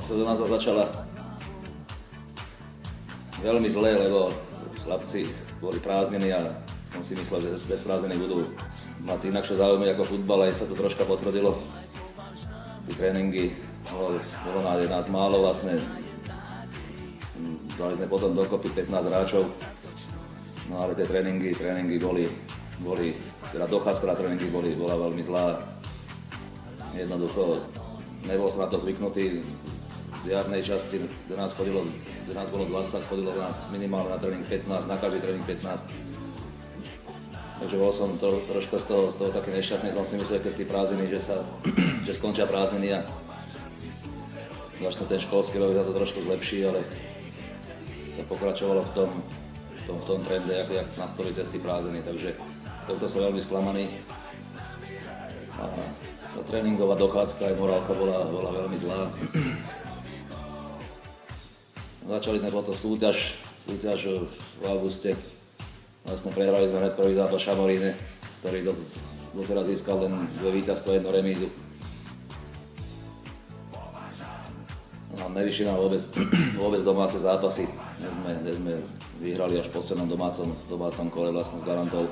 sezóna sa začala veľmi zle, lebo chlapci boli prázdnení a som si myslel, že bez prázdnení budú mať inakšie záujmy ako futbal, aj sa to troška potvrdilo. Tí tréningy, bolo nás málo vlastne, dali sme potom dokopy 15 hráčov, no ale tie tréningy boli teda dochádzka na tréningy bola veľmi zlá. Jednoducho nebol som na to zvyknutý. Z jarnej časti, kde nás bolo 20, chodilo nás minimálne na tréning 15, na každý tréning 15. Takže bol som troška z toho taký nešťastný, som si myslel, keď tí prázdniny, že skončia prázdniny a začne ten školský rok, sa to trošku zlepší, ale to pokračovalo v tom trende, jak nastoli cez tí prázdniny, takže z tohto som veľmi sklamaný. A tá tréningová dochádzka aj morálka bola veľmi zlá. Začali sme potom súťaž v auguste. Vlastne prehrali sme hned prvý zápas Šamoríne, ktorý doteraz získal len 2 víťazstva, 1 remízu. No, nevyšli nám vôbec domáce zápasy. Dnes sme vyhrali až v poslednom domácom kole vlastne s Garantou.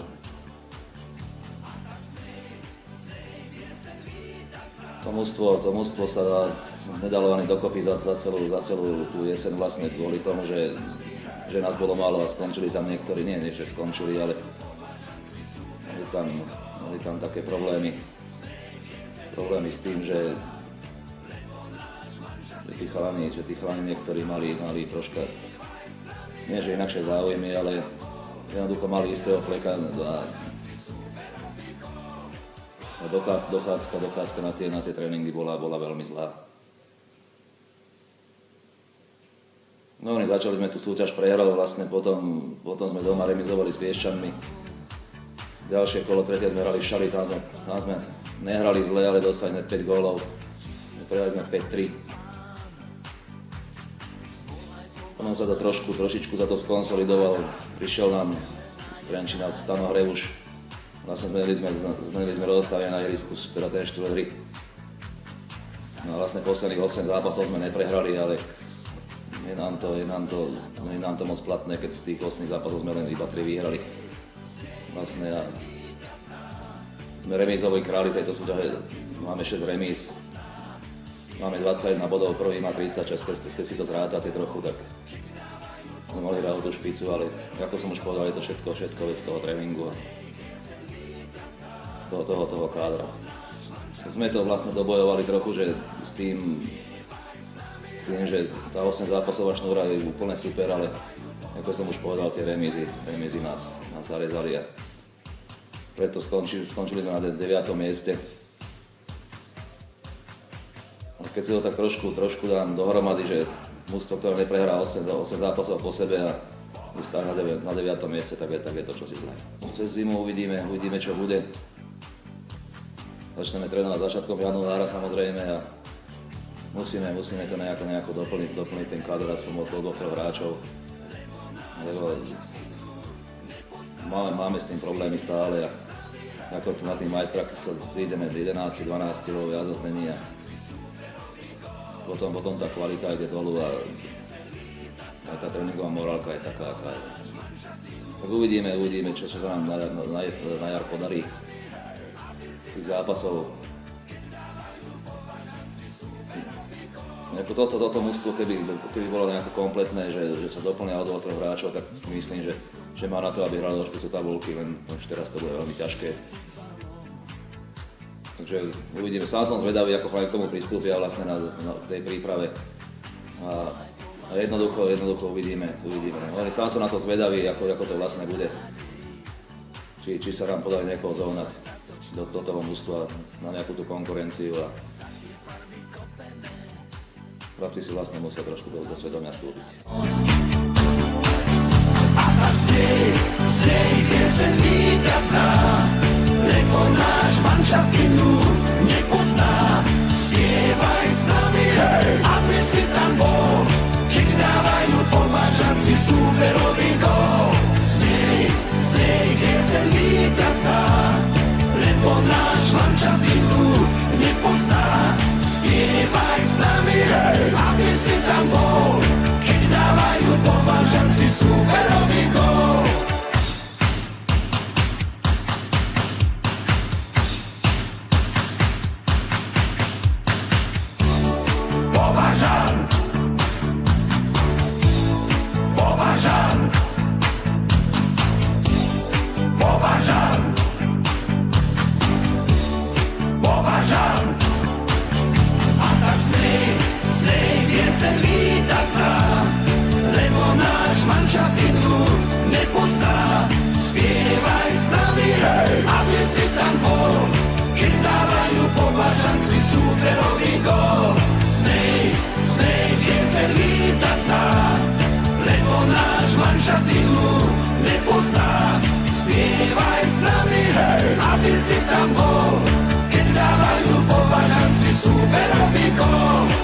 To mužstvo sa nedalo ani dokopy za celú tú jeseň vlastne kvôli tomu, že nás bolo málo a skončili tam niektorí, nie že skončili, ale mali tam také problémy s tým, že tí chalani niektorí mali troška, nie že inakšie záujmy, ale jednoducho mali istého fleka a dochádzka na tie tréningy bola veľmi zlá. No, začali sme tú súťaž, prehrali vlastne, potom sme doma remizovali s Piešťanmi. Ďalšie kolo, tretie sme hrali v Šali, tam sme nehrali zle, ale dostali sme 5 gólov. Prehrali sme 5-3. Potom sa to trošičku za to skonsolidoval. Prišiel nám z Trenčína Stano Hrebuš. Vlastne zmenili sme rozostavenie na ihrisku, teda ten štýl hry. No a vlastne posledných 8 zápasov sme neprehrali, ale je nám to moc platné, keď z tých 8 zápasov sme len iba 3 vyhrali. Vlastne sme remízoví králi tejto súťaže, máme 6 remíz, máme 21 bodov, prvý má 36, keď si to zrátate trochu, tak sme mohli hrať tú špicu, ale ako som už povedal, je to všetko vec toho tréningu a toho kádra. Sme to vlastne dobojovali trochu, že s tým, že tá 8 zápasová šnúra je úplne super, ale ako som už povedal, tie remízy nás zarezali a preto skončili sme na 9. mieste. A keď si to tak trošku dám dohromady, že mužstvo, ktoré neprehrá 8 zápasov po sebe a vystane na 9. mieste, tak je to čosi zlé. Cez zimu uvidíme, čo bude. Začneme trénovať začiatkom januára samozrejme a musíme to nejako doplniť ten káder aspoň od 2-3 hráčov. Lebo máme s tým problémy stále a ako na tých majstrách sa zídeme 11-12, lebo viac zase není a potom tá kvalita ide dolu a aj tá tréningová morálka je taká, aká je. Tak uvidíme, čo sa nám na jar podarí. Tých zápasov. Toto mužstvo, keby bolo nejako kompletné, že sa doplňa od 2-3 hráčov, tak myslím, že má na to, aby hrali do špicu tabulky, len už teraz to bude veľmi ťažké. Takže uvidíme. Sám som zvedavý, ako k tomu pristúpia vlastne k tej príprave. A jednoducho uvidíme. Sám som na to zvedavý, ako to vlastne bude. Či sa nám podarí niekoho zohnať do toho mužstva na nejakú tú konkurenciu a chlapci si vlastne musia trošku do svedomia vstúpiť. A každý z nej vieře víťazná, lebo náš manšaft inú nepozná. Spievaj s nami, aby si tam bol, keď dávajú pomáčaci súperový gól. Z nej vieře víťazná, lebo náš manšaft inú nepozná. Spievaj s nami, aby silu nepozná. Spievaj s nami, hej, aby si tam bol, keď dávajú považanci súperovi gól.